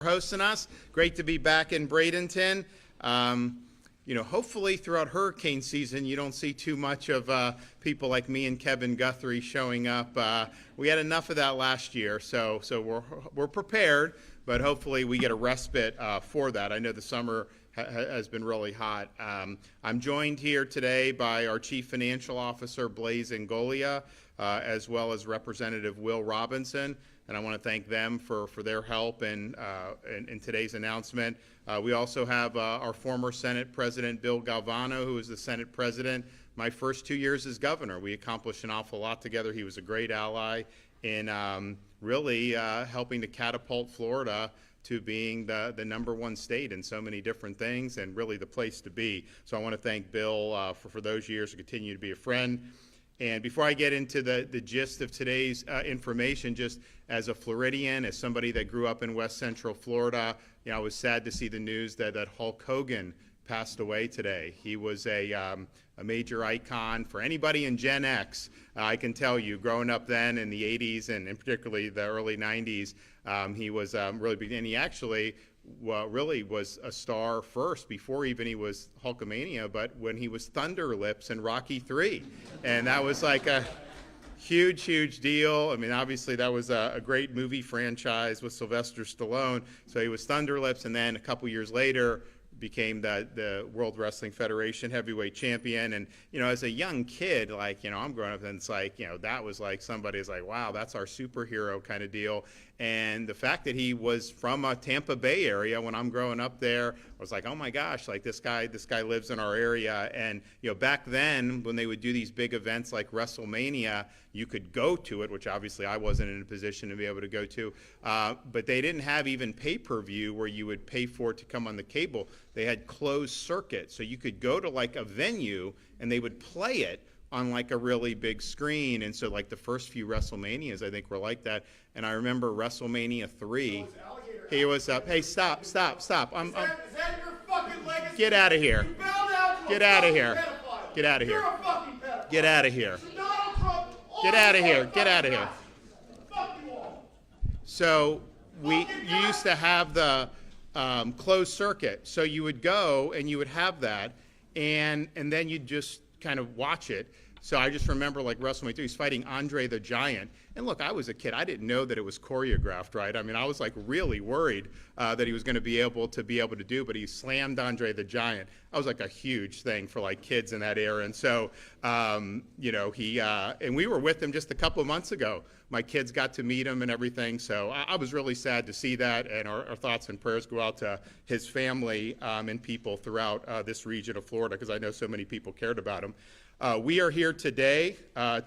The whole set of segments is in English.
Hosting us. Great to be back in Bradenton. Hopefully throughout hurricane season, you don't see too much of people like me and Kevin Guthrie showing up. We had enough of that last year, so we're prepared, but hopefully we get a respite for that. I know the summer has been really hot. I'm joined here today by our Chief Financial Officer, Blaise Ingoglia, as well as Representative Will Robinson. And I want to thank them for their help in today's announcement. We also have our former Senate President, Bill Galvano, who was the Senate President my first 2 years as governor. We accomplished an awful lot together. He was a great ally in really helping to catapult Florida to being the #1 state in so many different things and really the place to be. So I want to thank Bill for those years, to continue to be a friend. And before I get into the gist of today's information, just as a Floridian, as somebody that grew up in West Central Florida, I was sad to see the news that Hulk Hogan passed away today. He was a major icon for anybody in Gen X. I can tell you, growing up then in the 80s and particularly the early 90s, he was really big. And he actually really was a star first, before even he was Hulkamania, but when he was Thunder Lips in Rocky III. And that was like a huge deal. I mean, obviously that was a great movie franchise with Sylvester Stallone. So he was Thunder Lips, and then a couple years later became the World Wrestling Federation heavyweight champion. And, as a young kid, I'm growing up, and it's like, that was like somebody's like, wow, that's our superhero kind of deal. And the fact that he was from a Tampa Bay area when I'm growing up there, I was like, oh my gosh, like this guy lives in our area. And, back then when they would do these big events like WrestleMania, you could go to it, which obviously I wasn't in a position to be able to go to, but they didn't have even pay-per-view where you would pay for it to come on the cable. They had closed circuit, so you could go to like a venue and they would play it on like a really big screen. And so like the first few WrestleManias, I think, were like that. And I remember WrestleMania 3. He was up. Hey, stop. Is that your fucking legacy? Get out of here. You bowed out to Get a out of fucking here. pedophile. Get out of here. You're a fucking pedophile. Get out of here. So Donald Trump, Get out of here. Get out of here. Fuck you all. So you used to have the closed circuit. So you would go and you would have that, and then you'd just kind of watch it. So I just remember like WrestleMania 3, he's fighting Andre the Giant. And look, I was a kid. I didn't know that it was choreographed, right? I mean, I was like really worried that he was going to be able to do, but he slammed Andre the Giant. That was like a huge thing for like kids in that era. And so, and we were with him just a couple of months ago. My kids got to meet him and everything. So I was really sad to see that. And our thoughts and prayers go out to his family and people throughout this region of Florida, because I know so many people cared about him. We are here today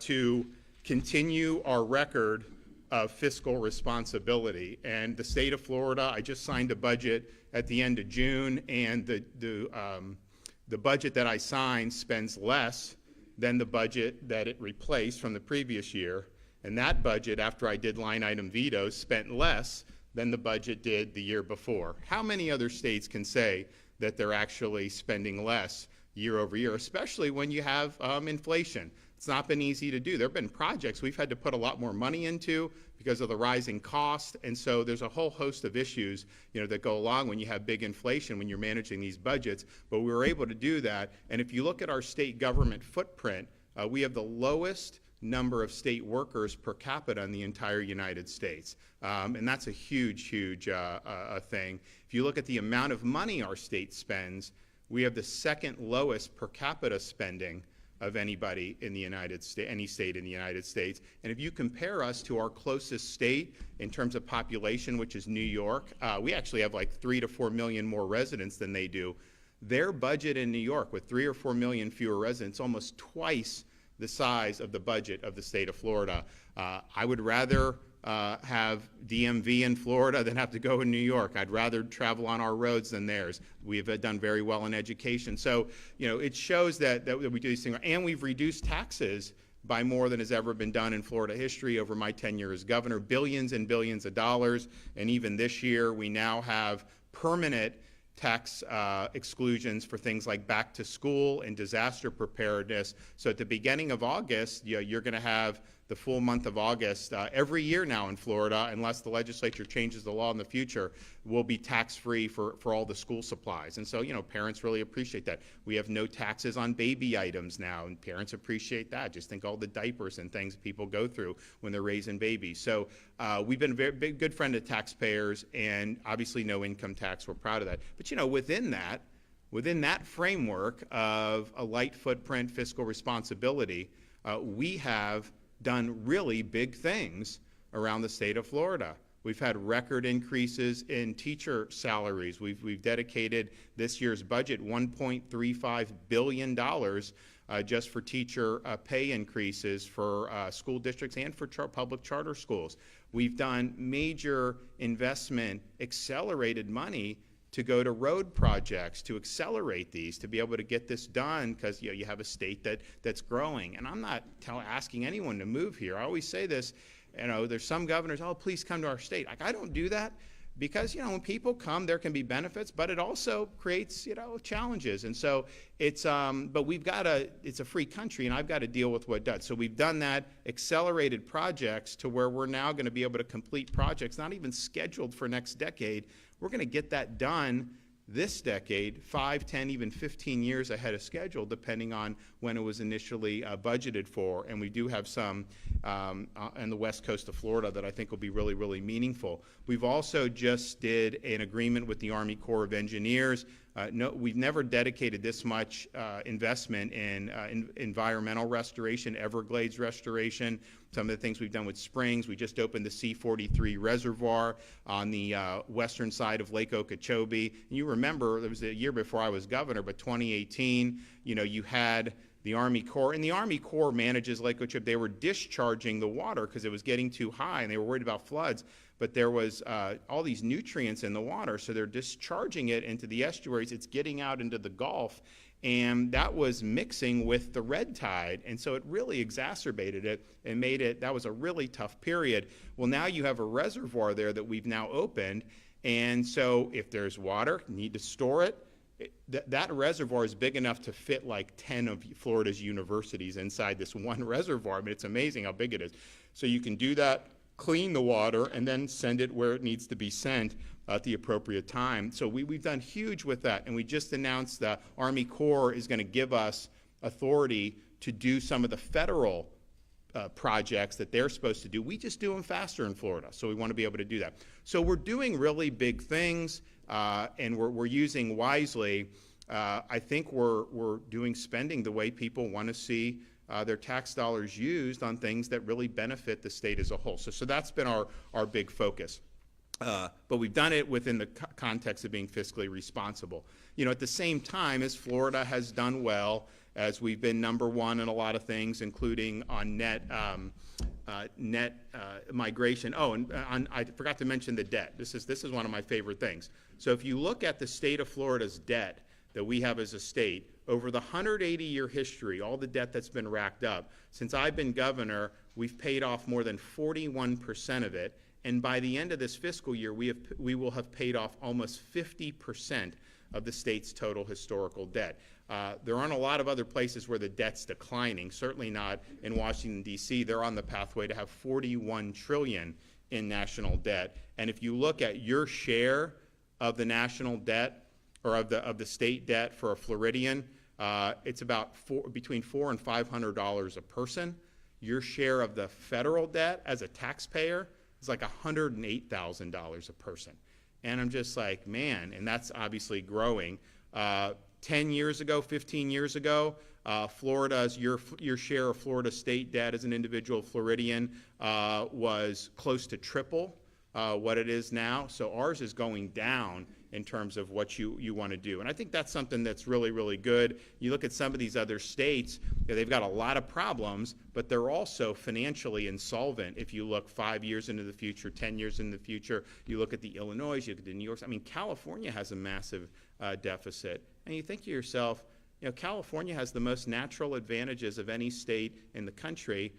to continue our record of fiscal responsibility. And the state of Florida, I just signed a budget at the end of June, and the budget that I signed spends less than the budget that it replaced from the previous year. And that budget, after I did line item vetoes, spent less than the budget did the year before. How many other states can say that they're actually spending less year over year, especially when you have inflation? It's not been easy to do. There have been projects we've had to put a lot more money into because of the rising cost, and so there's a whole host of issues, that go along when you have big inflation, when you're managing these budgets, but we were able to do that. And if you look at our state government footprint, we have the lowest number of state workers per capita in the entire United States. And that's a huge thing. If you look at the amount of money our state spends, we have the second lowest per capita spending of anybody in the United States, any state in the United States. And if you compare us to our closest state in terms of population, which is New York, we actually have like 3 to 4 million more residents than they do. Their budget in New York, with 3 or 4 million fewer residents, almost twice the size of the budget of the state of Florida. I would rather have DMV in Florida than have to go in New York. I'd rather travel on our roads than theirs. We've done very well in education. So, it shows that we do these things. And we've reduced taxes by more than has ever been done in Florida history over my tenure as governor, billions and billions of dollars. And even this year, we now have permanent tax exclusions for things like back to school and disaster preparedness. So at the beginning of August, you're going to have the full month of August. Every year now in Florida, unless the legislature changes the law in the future, will be tax-free for all the school supplies. And so, parents really appreciate that. We have no taxes on baby items now, and parents appreciate that. Just think all the diapers and things people go through when they're raising babies. So we've been a very big, good friend of taxpayers, and obviously no income tax. We're proud of that. But, within that framework of a light footprint fiscal responsibility, we have done really big things around the state of Florida. We've had record increases in teacher salaries. We've dedicated this year's budget $1.35 billion just for teacher pay increases for school districts and for public charter schools. We've done major investment, accelerated money to go to road projects, to accelerate these, to be able to get this done, because you have a state that's growing. And I'm not asking anyone to move here. I always say this, there's some governors, oh, please come to our state. I don't do that, because when people come, there can be benefits, but it also creates challenges. And so it's but it's a free country, and I've got to deal with what it does. So we've done that, accelerated projects to where we're now going to be able to complete projects not even scheduled for next decade. We're going to get that done this decade, 5, 10, even 15 years ahead of schedule, depending on when it was initially budgeted for. And we do have some on the west coast of Florida that I think will be really, really meaningful. We've also just did an agreement with the Army Corps of Engineers. We've never dedicated this much investment in environmental restoration, Everglades restoration. Some of the things we've done with springs. We just opened the C-43 reservoir on the western side of Lake Okeechobee. And you remember, it was a year before I was governor, but 2018, you had the Army Corps, and the Army Corps manages Lake Okeechobee. They were discharging the water because it was getting too high, and they were worried about floods. But there was all these nutrients in the water, so they're discharging it into the estuaries. It's getting out into the Gulf, and that was mixing with the red tide, and so it really exacerbated it and made it, that was a really tough period. Well, now you have a reservoir there that we've now opened, and so if there's water, you need to store it. That reservoir is big enough to fit like 10 of Florida's universities inside this one reservoir. I mean, it's amazing how big it is. So you can do that, clean the water, and then send it where it needs to be sent at the appropriate time. So we've done huge with that, and we just announced the Army Corps is going to give us authority to do some of the federal projects that they're supposed to do. We just do them faster in Florida, so we want to be able to do that. So we're doing really big things, and we're using wisely. I think we're doing spending the way people want to see their tax dollars used on things that really benefit the state as a whole. So that's been our big focus. But we've done it within the context of being fiscally responsible. At the same time as Florida has done well, as we've been number one in a lot of things, including on net migration. Oh, and I forgot to mention the debt. This is one of my favorite things. So if you look at the state of Florida's debt that we have as a state, over the 180-year history, all the debt that's been racked up, since I've been governor, we've paid off more than 41% of it. And by the end of this fiscal year, we will have paid off almost 50% of the state's total historical debt. There aren't a lot of other places where the debt's declining, certainly not in Washington, D.C. They're on the pathway to have $41 trillion in national debt. And if you look at your share of the national debt, or of the state debt for a Floridian, it's about between $400 and $500 a person. Your share of the federal debt as a taxpayer is like $108,000 a person. And I'm just like, man, and that's obviously growing. 10 years ago, 15 years ago, Florida's, your share of Florida state debt as an individual Floridian was close to triple what it is now. So ours is going down in terms of what you want to do. And I think that's something that's really, really good. You look at some of these other states, they've got a lot of problems, but they're also financially insolvent. If you look 5 years into the future, 10 years into the future, you look at the Illinois, you look at the New York. I mean, California has a massive deficit. And you think to yourself, California has the most natural advantages of any state in the country.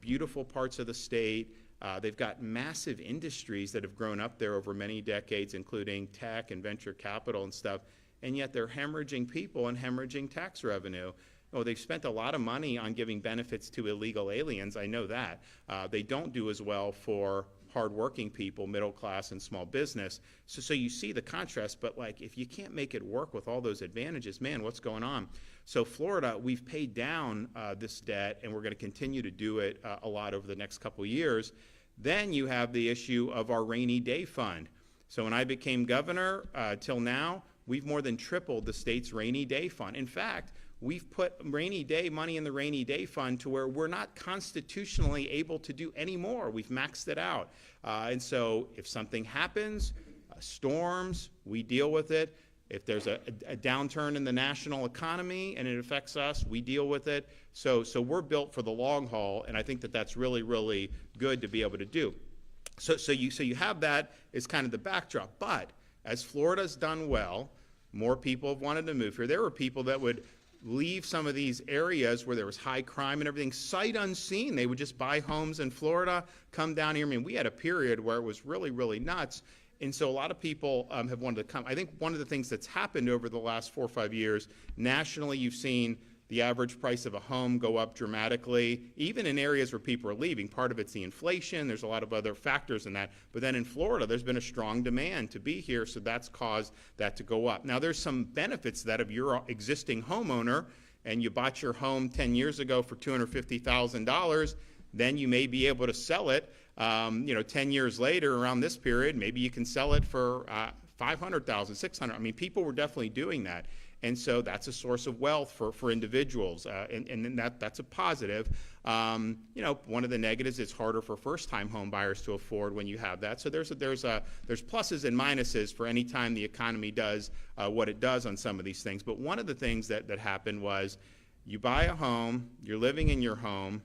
Beautiful parts of the state. They've got massive industries that have grown up there over many decades, including tech and venture capital and stuff, and yet they're hemorrhaging people and hemorrhaging tax revenue. Oh, they've spent a lot of money on giving benefits to illegal aliens. I know that. They don't do as well for hardworking people, middle class and small business. So you see the contrast, but like if you can't make it work with all those advantages, man, what's going on? So Florida, we've paid down this debt, and we're going to continue to do it a lot over the next couple of years. Then you have the issue of our rainy day fund. So when I became governor till now, we've more than tripled the state's rainy day fund. In fact, we've put rainy day money in the rainy day fund to where we're not constitutionally able to do any more. We've maxed it out. And so if something happens, storms, we deal with it. If there's a downturn in the national economy and it affects us, we deal with it. So we're built for the long haul, and I think that that's really, really good to be able to do. So you have that as kind of the backdrop. But as Florida's done well, more people have wanted to move here. There were people that would leave some of these areas where there was high crime and everything, sight unseen. They would just buy homes in Florida, come down here. I mean, we had a period where it was really, really nuts. And so a lot of people have wanted to come. I think one of the things that's happened over the last 4 or 5 years, nationally, you've seen the average price of a home go up dramatically, even in areas where people are leaving. Part of it's the inflation. There's a lot of other factors in that. But then in Florida, there's been a strong demand to be here, so that's caused that to go up. Now, there's some benefits that if you're an existing homeowner and you bought your home 10 years ago for $250,000, then you may be able to sell it 10 years later around this period. Maybe you can sell it for $500,000, $600,000. I mean, people were definitely doing that. And so that's a source of wealth for individuals, and that's a positive. One of the negatives, it's harder for first-time home buyers to afford when you have that. So there's pluses and minuses for any time the economy does what it does on some of these things. But one of the things that happened was you buy a home, you're living in your home,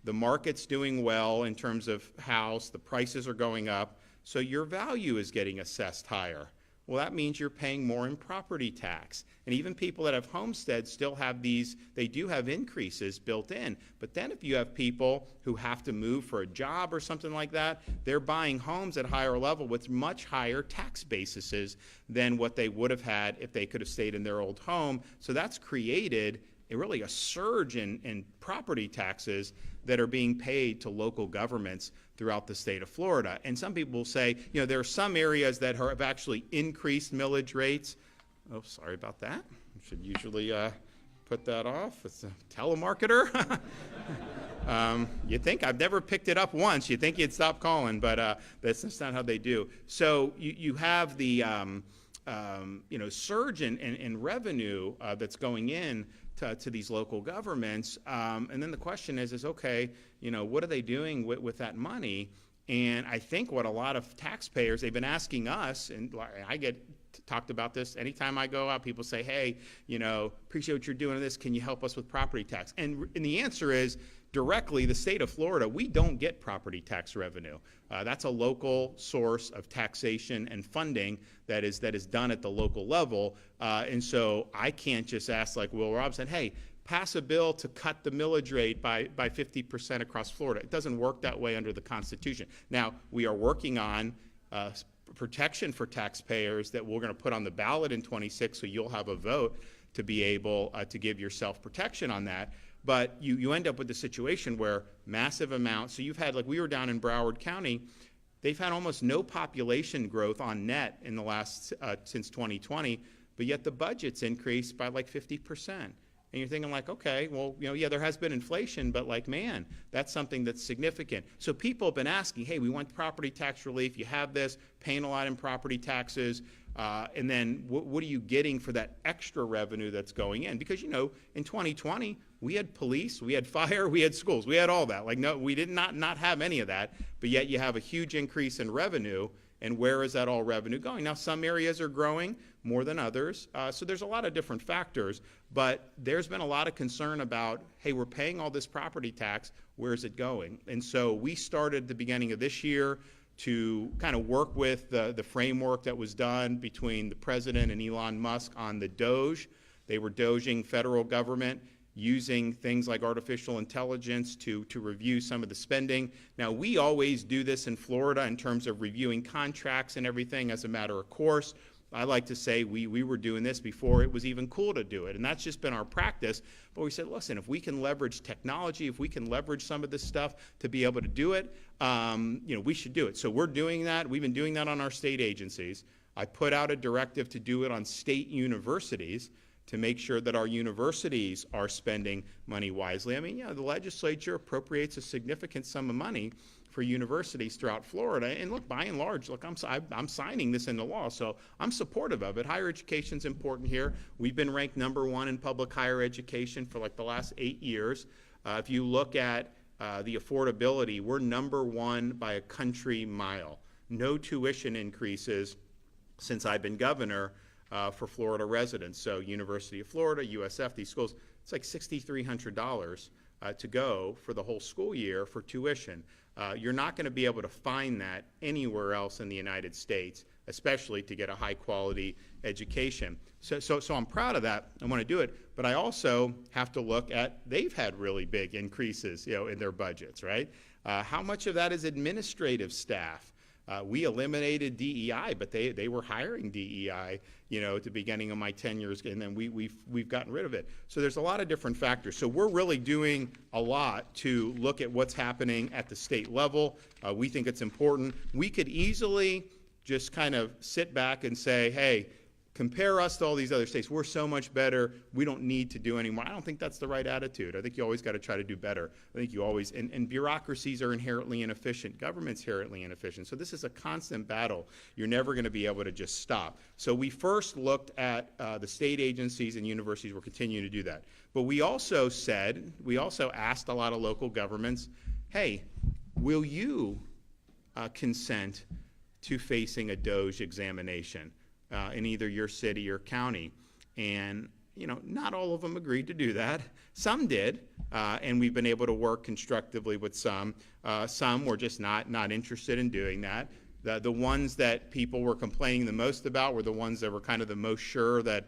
the market's doing well in terms of house, the prices are going up, so your value is getting assessed higher. Well, that means you're paying more in property tax. And even people that have homesteads still have they do have increases built in. But then if you have people who have to move for a job or something like that, they're buying homes at higher level with much higher tax bases than what they would have had if they could have stayed in their old home. So that's created really a surge in property taxes that are being paid to local governments throughout the state of Florida. And some people will say, there are some areas that have actually increased millage rates. Oh, sorry about that. I should usually put that off. It's a telemarketer. You think I've never picked it up once. You think you'd stop calling, but that's not how they do. So you have the surge in revenue that's going in to these local governments, and then the question is okay, what are they doing with that money? And I think what a lot of taxpayers, they've been asking us, and I get talked about this anytime I go out, people say, hey, appreciate what you're doing with this, can you help us with property tax? And the answer is, directly, the state of Florida, we don't get property tax revenue. That's a local source of taxation and funding that is done at the local level. And so I can't just ask, like Will Robson, hey, pass a bill to cut the millage rate by 50% across Florida. It doesn't work that way under the Constitution. Now, we are working on protection for taxpayers that we're going to put on the ballot in 26, so you'll have a vote to be able to give yourself protection on that. But you end up with the situation where massive amounts, so you've had, like we were down in Broward County, they've had almost no population growth on net in the last, since 2020, but yet the budget's increased by like 50%. And you're thinking like, okay, well, yeah, there has been inflation, but like, man, that's something that's significant. So people have been asking, hey, we want property tax relief, you have this, paying a lot in property taxes, and then what are you getting for that extra revenue that's going in? Because, in 2020, we had police, we had fire, we had schools, we had all that. Like, no, we did not have any of that, but yet you have a huge increase in revenue, and where is that all revenue going? Now, some areas are growing more than others, so there's a lot of different factors, but there's been a lot of concern about, hey, we're paying all this property tax, where is it going? And so we started at the beginning of this year to kind of work with the framework that was done between the president and Elon Musk on the Doge. They were doging federal government using things like artificial intelligence to review some of the spending. Now, we always do this in Florida in terms of reviewing contracts and everything as a matter of course. I like to say we were doing this before it was even cool to do it, and that's just been our practice. But we said, listen, if we can leverage technology, if we can leverage some of this stuff to be able to do it, we should do it. So we're doing that. We've been doing that on our state agencies. I put out a directive to do it on state universities to make sure that our universities are spending money wisely. I mean, the legislature appropriates a significant sum of money for universities throughout Florida. And look, by and large, look, I'm signing this into law, so I'm supportive of it. Higher education's important here. We've been ranked #1 in public higher education for like the last 8 years. If you look at the affordability, we're #1 by a country mile. No tuition increases since I've been governor for Florida residents. So University of Florida, USF, these schools, it's like $6,300 to go for the whole school year for tuition. You're not going to be able to find that anywhere else in the United States, especially to get a high quality education. So I'm proud of that. I want to do it, but I also have to look at, they've had really big increases, in their budgets, right? How much of that is administrative staff? We eliminated DEI, but they were hiring DEI, at the beginning of my tenures, and then we've gotten rid of it. So there's a lot of different factors. So we're really doing a lot to look at what's happening at the state level. We think it's important. We could easily just kind of sit back and say, hey, compare us to all these other states. We're so much better. We don't need to do anymore. I don't think that's the right attitude. I think you always got to try to do better. I think you always, and bureaucracies are inherently inefficient. Government's inherently inefficient. So this is a constant battle. You're never going to be able to just stop. So we first looked at the state agencies and universities. We're continuing to do that. But we also asked a lot of local governments, hey, will you consent to facing a DOJ examination in either your city or county? And not all of them agreed to do that. Some did, and we've been able to work constructively with some. Some were just not interested in doing that. The ones that people were complaining the most about were the ones that were kind of the most sure that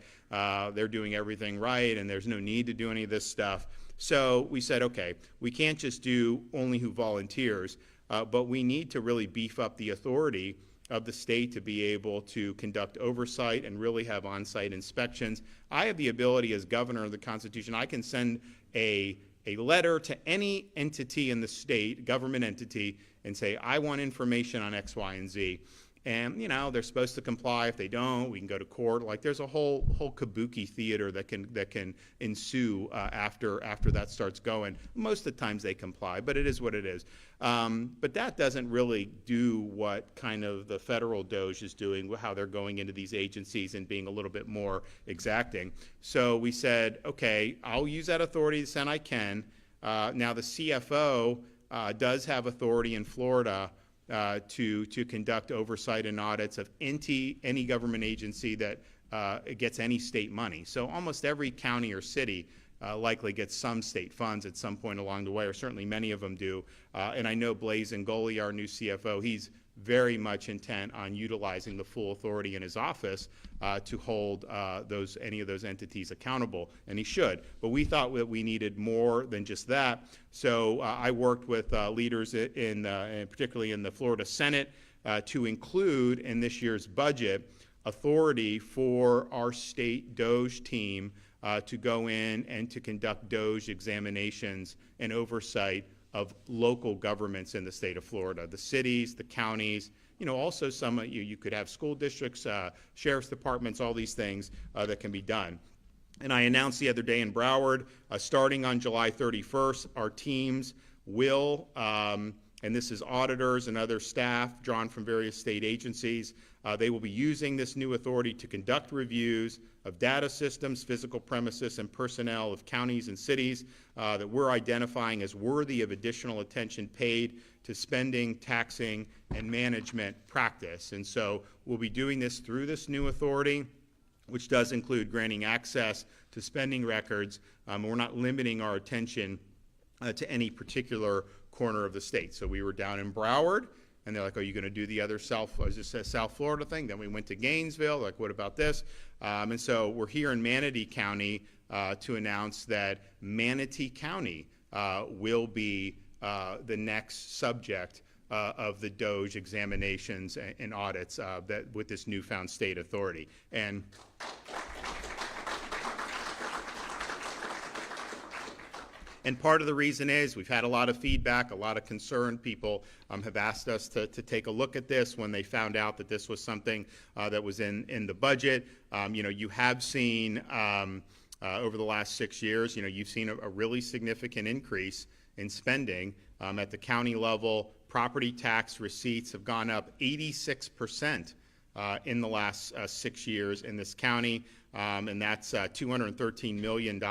they're doing everything right and there's no need to do any of this stuff. So we said, okay, we can't just do only who volunteers, but we need to really beef up the authority of the state to be able to conduct oversight and really have on-site inspections. I have the ability as governor of the Constitution, I can send a letter to any entity in the state, government entity, and say, I want information on X, Y, and Z. And they're supposed to comply. If they don't, we can go to court. Like there's a whole kabuki theater that can ensue after that starts going. Most of the times they comply, but it is what it is. But that doesn't really do what kind of the federal DOJ is doing, how they're going into these agencies and being a little bit more exacting. So we said, okay, I'll use that authority to the extent I can. Now the CFO does have authority in Florida to conduct oversight and audits of any government agency that gets any state money. So almost every county or city likely gets some state funds at some point along the way, or certainly many of them do. And I know Blaise Ingoglia, our new CFO, he's very much intent on utilizing the full authority in his office to hold any of those entities accountable, and he should. But we thought that we needed more than just that. So I worked with leaders particularly in the Florida Senate to include in this year's budget authority for our state DOJ team to go in and to conduct DOJ examinations and oversight of local governments in the state of Florida, the cities, the counties, also some you could have school districts, sheriff's departments, all these things that can be done. And I announced the other day in Broward, starting on July 31st, our teams will, and this is auditors and other staff drawn from various state agencies, they will be using this new authority to conduct reviews of data systems, physical premises, and personnel of counties and cities that we're identifying as worthy of additional attention paid to spending, taxing, and management practice. And so we'll be doing this through this new authority, which does include granting access to spending records. We're not limiting our attention to any particular corner of the state. So we were down in Broward, and they're like, are you going to do the other South Florida thing? Then we went to Gainesville, like, what about this? And so we're here in Manatee County to announce that Manatee County will be the next subject of the Doge examinations and audits that with this newfound state authority. And part of the reason is we've had a lot of feedback, a lot of concern. People have asked us to take a look at this when they found out that this was something that was in the budget. You have seen over the last 6 years, you've seen a really significant increase in spending at the county level. Property tax receipts have gone up 86% in the last 6 years in this county, and that's $213 million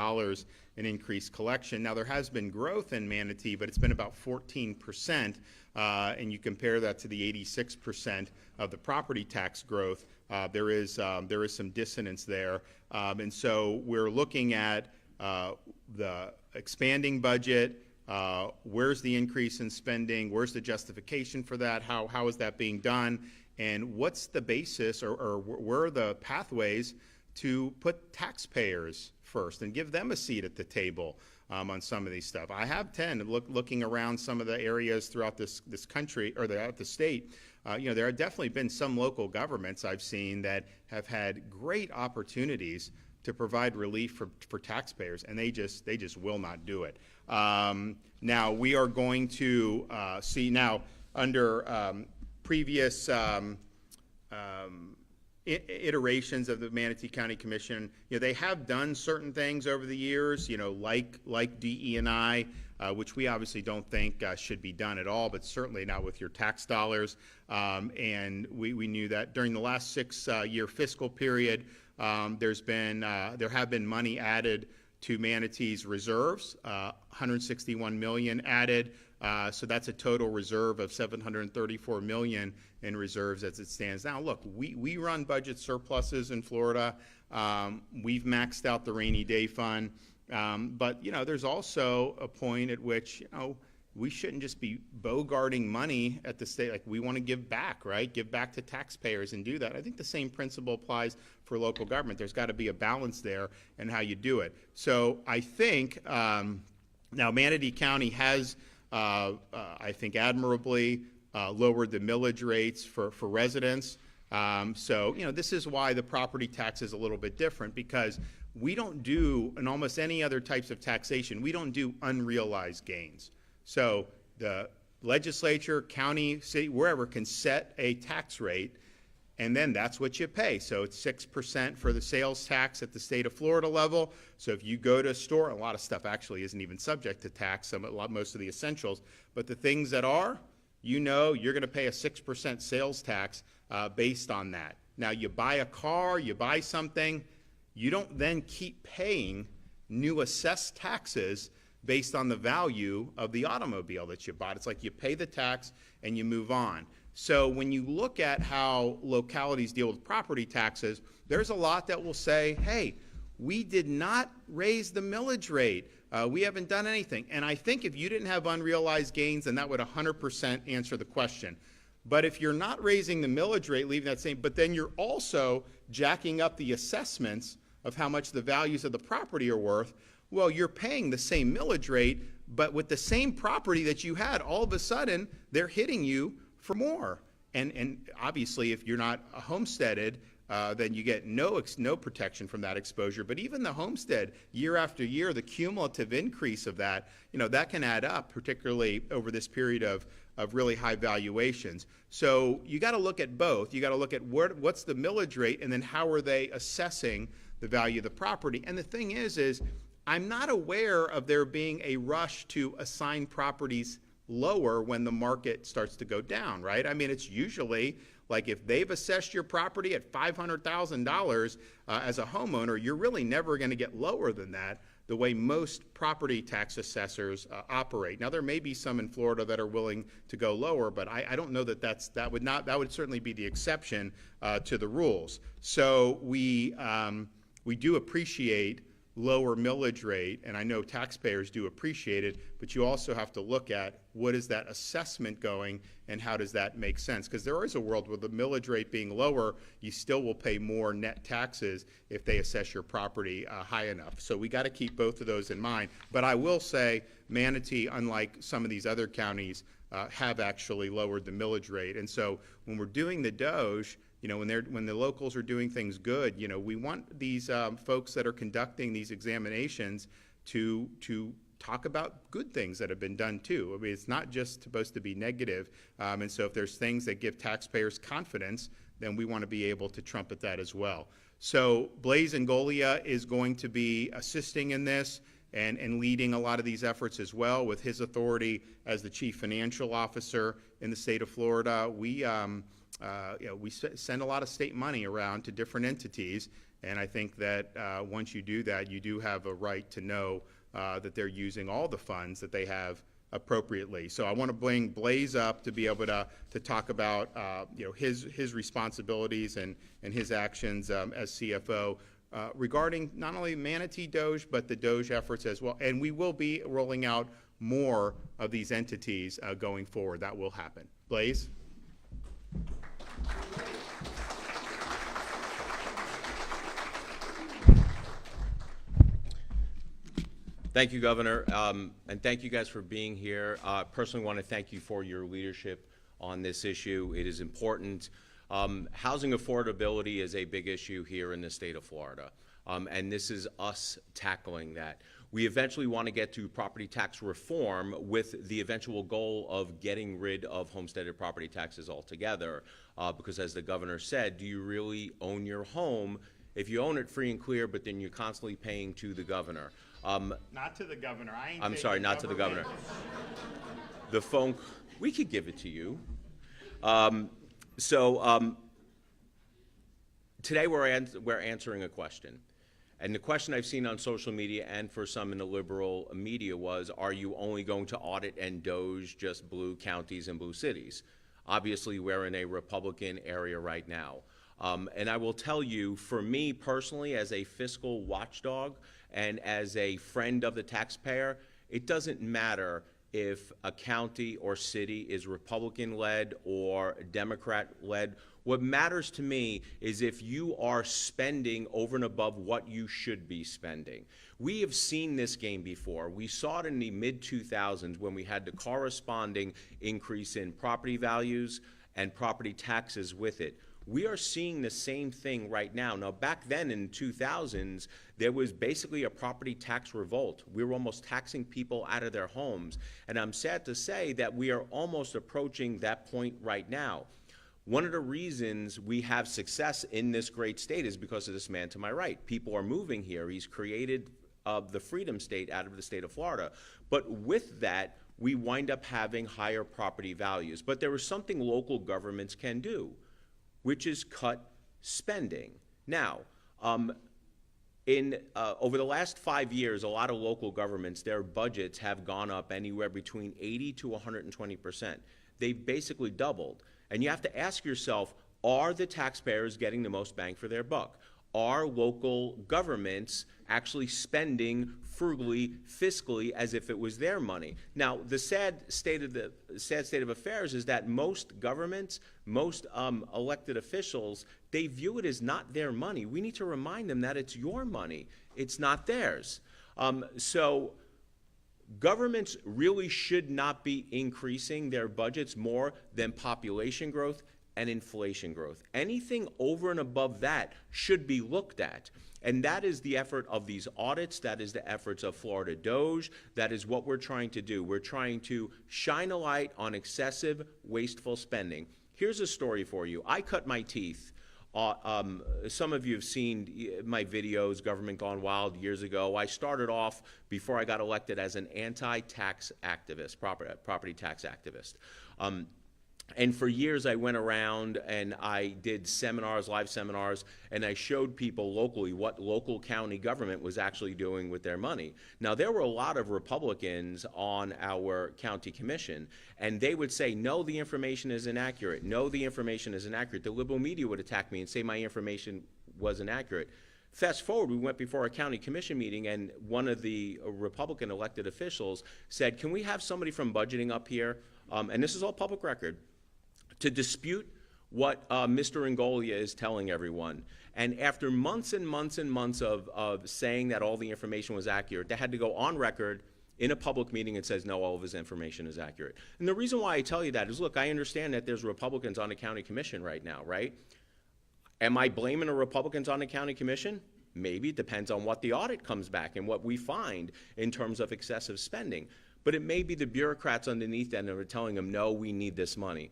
in increased collection. Now, there has been growth in Manatee, but it's been about 14%, and you compare that to the 86% of the property tax growth, there is some dissonance there. And so we're looking at the expanding budget. Where's the increase in spending? Where's the justification for that? How is that being done? And what's the basis or where are the pathways to put taxpayers first and give them a seat at the table on some of these stuff? I have looking around some of the areas throughout this country or throughout the state. There have definitely been some local governments I've seen that have had great opportunities to provide relief for taxpayers, and they just will not do it. Now we are going to see now under previous iterations of the Manatee County Commission, they have done certain things over the years, like DE&I, which we obviously don't think should be done at all, but certainly not with your tax dollars. And we knew that during the last 6-year fiscal period, there have been money added to Manatee's reserves, 161 million added. So that's a total reserve of 734 million in reserves as it stands now. Look, we run budget surpluses in Florida. We've maxed out the rainy day fund. But there's also a point at which we shouldn't just be bogarting money at the state. Like, we want to give back, right? Give back to taxpayers and do that. I think the same principle applies for local government. There's got to be a balance there in how you do it. So I think now Manatee County has, I think, admirably lowered the millage rates for residents. So this is why the property tax is a little bit different, because we don't do, in almost any other types of taxation, we don't do unrealized gains. So the legislature, county, city, wherever can set a tax rate, and then that's what you pay. So it's 6% for the sales tax at the state of Florida level. So if you go to a store, a lot of stuff actually isn't even subject to tax, most of the essentials, but the things that are, you're going to pay a 6% sales tax based on that. Now, you buy a car, you buy something, you don't then keep paying new assessed taxes based on the value of the automobile that you bought. It's like you pay the tax and you move on. So when you look at how localities deal with property taxes, there's a lot that will say, hey, we did not raise the millage rate. We haven't done anything. And I think if you didn't have unrealized gains, then that would 100% answer the question. But if you're not raising the millage rate, leaving that same, but then you're also jacking up the assessments of how much the values of the property are worth, well, you're paying the same millage rate, but with the same property that you had, all of a sudden, they're hitting you for more. And obviously, if you're not homesteaded, then you get no protection from that exposure. But even the homestead, year after year, the cumulative increase of that, that can add up, particularly over this period of really high valuations. So you got to look at both. You got to look at what's the millage rate, and then how are they assessing the value of the property. And the thing is I'm not aware of there being a rush to assign properties lower when the market starts to go down, right? I mean, it's usually like if they've assessed your property at $500,000 as a homeowner, you're really never going to get lower than that, the way most property tax assessors operate. Now, there may be some in Florida that are willing to go lower, but I don't know that that would certainly be the exception to the rules. So we do appreciate lower millage rate, and I know taxpayers do appreciate it, but you also have to look at what is that assessment going and how does that make sense? Because there is a world where the millage rate being lower, you still will pay more net taxes if they assess your property high enough. So we got to keep both of those in mind. But I will say Manatee, unlike some of these other counties, have actually lowered the millage rate. And so when we're doing the Doge, when the locals are doing things good, we want these folks that are conducting these examinations to talk about good things that have been done too. I mean, it's not just supposed to be negative. And so if there's things that give taxpayers confidence, then we want to be able to trumpet that as well. So Blaise Ingoglia is going to be assisting in this and leading a lot of these efforts as well with his authority as the chief financial officer in the state of Florida. We send a lot of state money around to different entities, and I think that once you do that, you do have a right to know that they're using all the funds that they have appropriately. So I want to bring Blaise up to be able to talk about his responsibilities and his actions as CFO regarding not only Manatee Doge but the Doge efforts as well. And we will be rolling out more of these entities going forward. That will happen. Blaise. Thank you, Governor, and thank you guys for being here. Personally want to thank you for your leadership on this issue. It is important. Housing affordability is a big issue here in the state of Florida, and this is us tackling that. We eventually want to get to property tax reform with the eventual goal of getting rid of homesteaded property taxes altogether, because as the governor said, do you really own your home if you own it free and clear, but then you're constantly paying to the governor? Not to the governor. I'm sorry, not to the governor. The phone, we could give it to you. Today we're answering a question. And the question I've seen on social media and for some in the liberal media was, are you only going to audit and Doge just blue counties and blue cities? Obviously, we're in a Republican area right now. And I will tell you, for me personally, as a fiscal watchdog and as a friend of the taxpayer, it doesn't matter if a county or city is Republican-led or Democrat-led. What matters to me is if you are spending over and above what you should be spending. We have seen this game before. We saw it in the mid-2000s when we had the corresponding increase in property values and property taxes with it. We are seeing the same thing right now. Now, back then in 2000s, there was basically a property tax revolt. We were almost taxing people out of their homes. And I'm sad to say that we are almost approaching that point right now. One of the reasons we have success in this great state is because of this man to my right. People are moving here. He's created the Freedom State out of the state of Florida. But with that, we wind up having higher property values. But there is something local governments can do, which is cut spending. Now, over the last 5 years, a lot of local governments, their budgets have gone up anywhere between 80 to 120%. They've basically doubled. And you have to ask yourself, are the taxpayers getting the most bang for their buck? Are local governments actually spending frugally, fiscally, as if it was their money? Now, the sad state of affairs is that most governments, most elected officials, they view it as not their money. We need to remind them that it's your money. It's not theirs. So governments really should not be increasing their budgets more than population growth and inflation growth. Anything over and above that should be looked at. And that is the effort of these audits. That is the efforts of Florida Doge. That is what we're trying to do. We're trying to shine a light on excessive, wasteful spending. Here's a story for you. I cut my teeth. Some of you have seen my videos, Government Gone Wild, years ago. I started off, before I got elected, as an anti-tax activist, property tax activist. And for years I went around and I did seminars, live seminars, and I showed people locally what local county government was actually doing with their money. Now, there were a lot of Republicans on our county commission, and they would say, no, the information is inaccurate. No, the information is inaccurate. The liberal media would attack me and say my information was inaccurate. Fast forward, we went before a county commission meeting, and one of the Republican elected officials said, can we have somebody from budgeting up here? And this is all public record, to dispute what Mr. Ingoglia is telling everyone. And after months and months and months of saying that all the information was accurate, they had to go on record in a public meeting and says, no, all of his information is accurate. And the reason why I tell you that is, look, I understand that there's Republicans on the county commission right now, right? Am I blaming the Republicans on the county commission? Maybe. It depends on what the audit comes back and what we find in terms of excessive spending. But it may be the bureaucrats underneath that that are telling them, no, we need this money.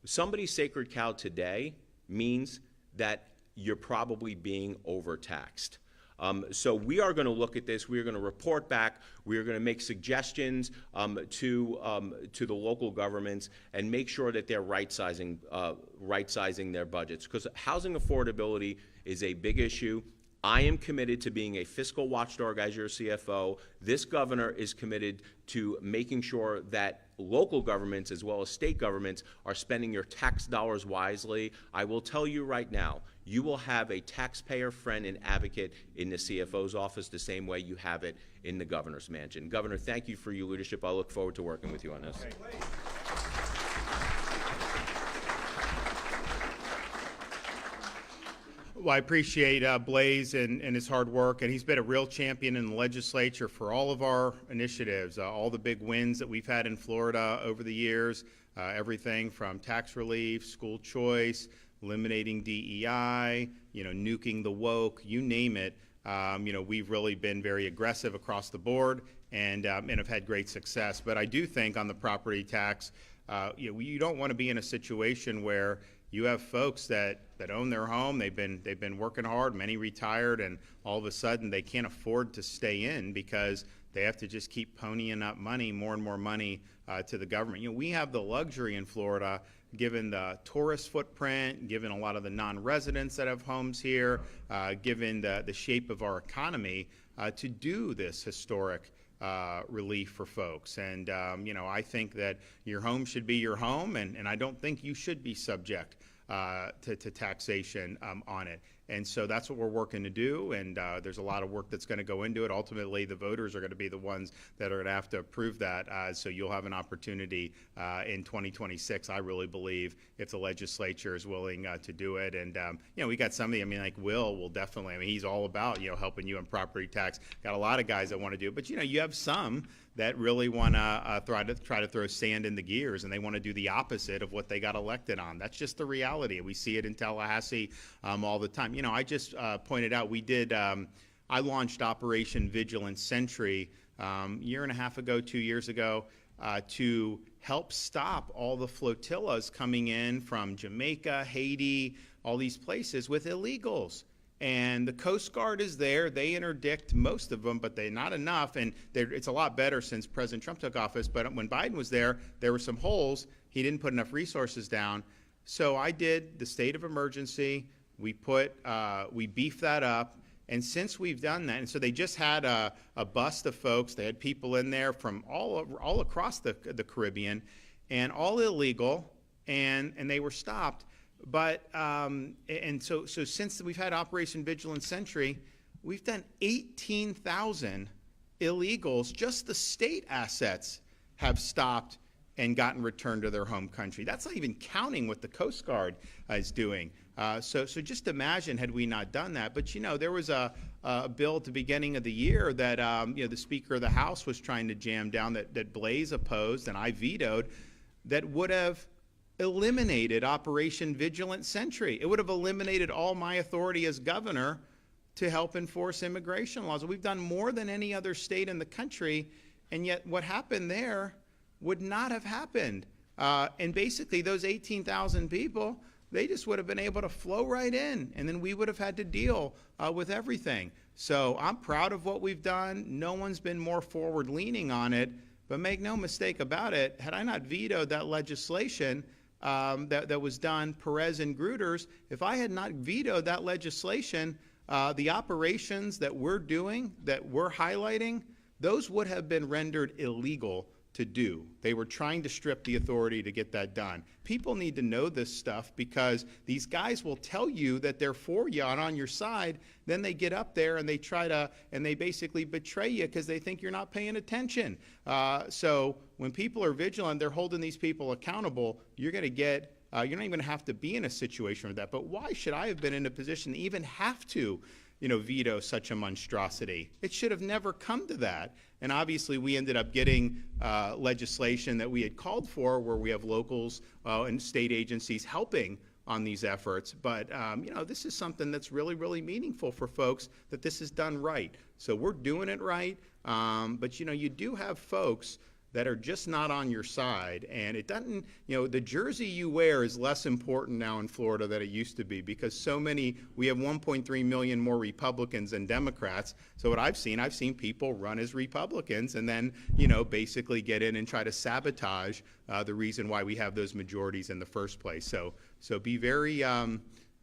Somebody's sacred cow today means that you're probably being overtaxed. So we are going to look at this. We are going to report back. We are going to make suggestions to the local governments and make sure that they're right-sizing their budgets, because housing affordability is a big issue. I am committed to being a fiscal watchdog as your CFO. This governor is committed to making sure that local governments as well as state governments are spending your tax dollars wisely. I will tell you right now, you will have a taxpayer friend and advocate in the CFO's office the same way you have it in the governor's mansion. Governor, thank you for your leadership. I look forward to working with you on this. Okay. Well, I appreciate Blaise and his hard work, and he's been a real champion in the legislature for all of our initiatives, all the big wins that we've had in Florida over the years, everything from tax relief, school choice, eliminating DEI, nuking the woke, you name it. We've really been very aggressive across the board and have had great success. But I do think on the property tax, you don't want to be in a situation where you have folks that own their home. They've been working hard, many retired, and all of a sudden they can't afford to stay in because they have to just keep ponying up money, more and more money to the government. We have the luxury in Florida, given the tourist footprint, given a lot of the non-residents that have homes here, given the shape of our economy, to do this historic relief for folks. And, I think that your home should be your home, and I don't think you should be subject to taxation on it. And so that's what we're working to do, and there's a lot of work that's going to go into it. Ultimately, the voters are going to be the ones that are going to have to approve that, so you'll have an opportunity in 2026, I really believe, if the legislature is willing to do it. And, we got somebody, like Will definitely, he's all about, helping you in property tax. Got a lot of guys that want to do it, but, you have some that really want to try to throw sand in the gears, and they want to do the opposite of what they got elected on. That's just the reality. We see it in Tallahassee all the time. I just pointed out I launched Operation Vigilant Sentry year and a half ago, 2 years ago, to help stop all the flotillas coming in from Jamaica, Haiti, all these places with illegals. And the Coast Guard is there. They interdict most of them, but they're not enough. And it's a lot better since President Trump took office. But when Biden was there were some holes. He didn't put enough resources down. So I did the state of emergency. We beefed that up. And since we've done that, and so they just had a bust of folks. They had people in there from all across the Caribbean, and all illegal, and they were stopped. But and so since we've had Operation Vigilant Sentry, we've done 18,000 illegals. Just the state assets have stopped and gotten returned to their home country. That's not even counting what the Coast Guard is doing. So just imagine had we not done that. But there was a bill at the beginning of the year that the Speaker of the House was trying to jam down that Blaise opposed and I vetoed, that would have eliminated Operation Vigilant Sentry. It would have eliminated all my authority as governor to help enforce immigration laws. We've done more than any other state in the country, and yet what happened there would not have happened. And basically those 18,000 people, they just would have been able to flow right in, and then we would have had to deal with everything. So I'm proud of what we've done. No one's been more forward-leaning on it, but make no mistake about it, had I not vetoed that legislation that was done, Perez and Gruters, if I had not vetoed that legislation, the operations that we're doing, that we're highlighting, those would have been rendered illegal to do. They were trying to strip the authority to get that done. People need to know this stuff because these guys will tell you that they're for you and on your side. Then they get up there and they basically betray you because they think you're not paying attention. So when people are vigilant, they're holding these people accountable. You're not even going to have to be in a situation with that. But why should I have been in a position to even have to veto such a monstrosity. It should have never come to that. And obviously, we ended up getting legislation that we had called for, where we have locals and state agencies helping on these efforts. But this is something that's really, really meaningful for folks, that this is done right. So we're doing it right. But you do have folks that are just not on your side, and it doesn't, the jersey you wear is less important now in Florida than it used to be, because we have 1.3 million more Republicans than Democrats. So what I've seen people run as Republicans and then, basically get in and try to sabotage the reason why we have those majorities in the first place. So be very,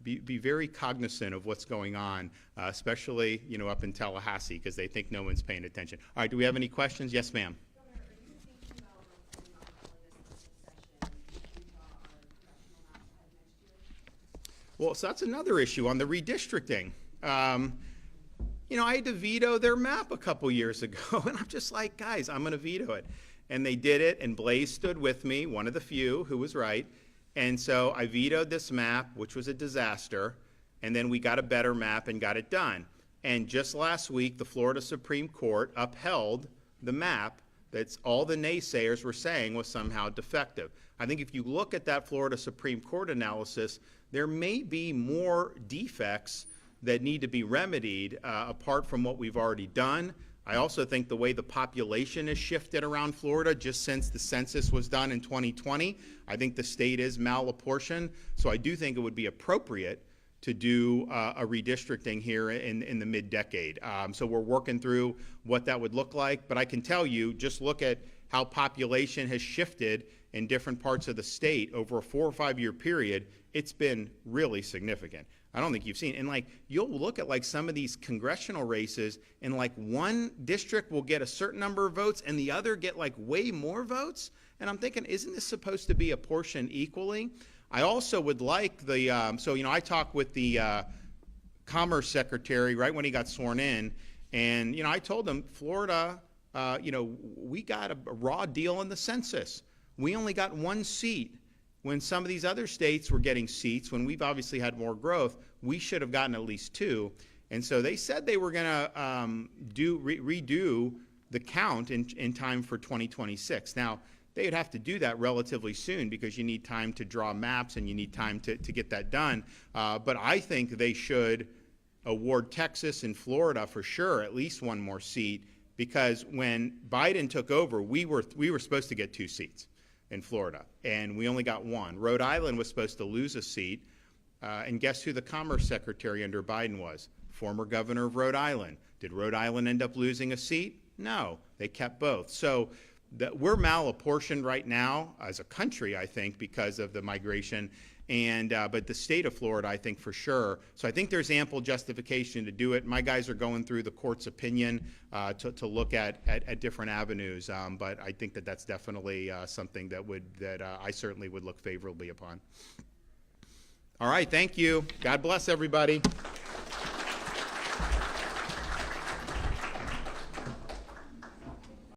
be very cognizant of what's going on, especially, up in Tallahassee, because they think no one's paying attention. All right, do we have any questions? Yes, ma'am. Well, so that's another issue on the redistricting. I had to veto their map a couple years ago, and I'm just like, guys, I'm going to veto it. And they did it, and Blaise stood with me, one of the few who was right. And so I vetoed this map, which was a disaster, and then we got a better map and got it done. And just last week, the Florida Supreme Court upheld the map that all the naysayers were saying was somehow defective. I think if you look at that Florida Supreme Court analysis, there may be more defects that need to be remedied apart from what we've already done. I also think the way the population has shifted around Florida just since the census was done in 2020, I think the state is malapportioned. So I do think it would be appropriate to do a redistricting here in the mid-decade. So we're working through what that would look like. But I can tell you, just look at how population has shifted in different parts of the state over a 4 or 5 year period. It's been really significant. I don't think you've seen, and you'll look at some of these congressional races, and one district will get a certain number of votes and the other get way more votes. And I'm thinking, isn't this supposed to be apportioned equally? I also would like I talked with the Commerce Secretary right when he got sworn in, and I told him, Florida, we got a raw deal in the census. We only got 1 seat. When some of these other states were getting seats, when we've obviously had more growth, we should have gotten at least 2. And so they said they were going to redo the count in time for 2026. Now, they would have to do that relatively soon, because you need time to draw maps and you need time to get that done. But I think they should award Texas and Florida for sure at least 1 more seat, because when Biden took over, we were supposed to get 2 seats in Florida, and we only got 1. Rhode Island was supposed to lose a seat, and guess who the Commerce Secretary under Biden was? Former governor of Rhode Island. Did Rhode Island end up losing a seat? No, they kept both. So we're malapportioned right now as a country, I think, because of the migration, and but the state of Florida, I think, for sure. So I think there's ample justification to do it. My guys are going through the court's opinion to look at different avenues, but I think that's definitely something that I certainly would look favorably upon. All right, thank you. God bless everybody.